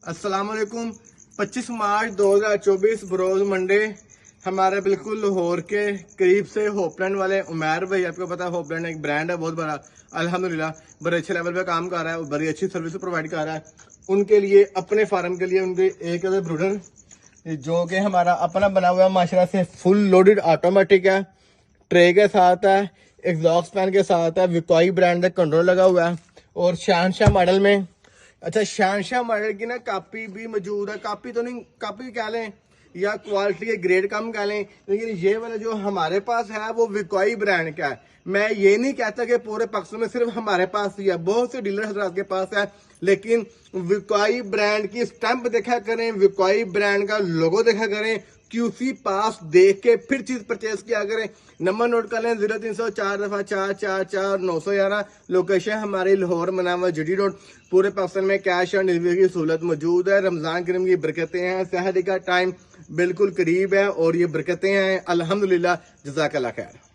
अस्सलाम वालेकुम। 25 मार्च 2024 बरोज मंडे हमारे बिल्कुल लाहौर के करीब से होपलैंड वाले उमैर भाई, आपको पता है होपलैंड एक ब्रांड है बहुत बड़ा, अल्हम्दुलिल्लाह बड़े अच्छे लेवल पे काम कर रहा है और बड़ी अच्छी सर्विस प्रोवाइड कर रहा है। उनके लिए अपने फार्म के लिए उनके एक ब्रूडर जो कि हमारा अपना बना हुआ है माशाल्लाह से, फुल लोडेड ऑटोमेटिक है, ट्रे के साथ है, एग्जॉस्ट फैन के साथ है, विकॉई ब्रांड का कंट्रोल लगा हुआ है और शहनशाह मॉडल में। अच्छा, शहनशाह मॉडल की ना कापी भी मौजूद है, कापी तो नहीं, कापी कह लें या क्वालिटी के ग्रेड कम कह लें, लेकिन ये वाला जो हमारे पास है वो विकॉई ब्रांड का है। मैं ये नहीं कहता कि पूरे पाकिस्तान में सिर्फ हमारे पास ही है, बहुत से डीलर हजरात के पास है, लेकिन विकॉई ब्रांड की स्टैंप देखा करें, विकॉई ब्रांड का लोगो देखा करें, क्यूसी पास देख के फिर चीज परचेज किया करें। नंबर नोट कर लें 0304 लोकेशन हमारी लाहौर मनावा जीटी रोड। पूरे पाकिस्तान में कैश ऑन डिलीवरी की सहूलत मौजूद है। रमजान करीम की बरकतें हैं, सहरी का टाइम बिल्कुल करीब है और ये बरकतें हैं, अल्हम्दुलिल्लाह, जज़ाकल्लाह खैर।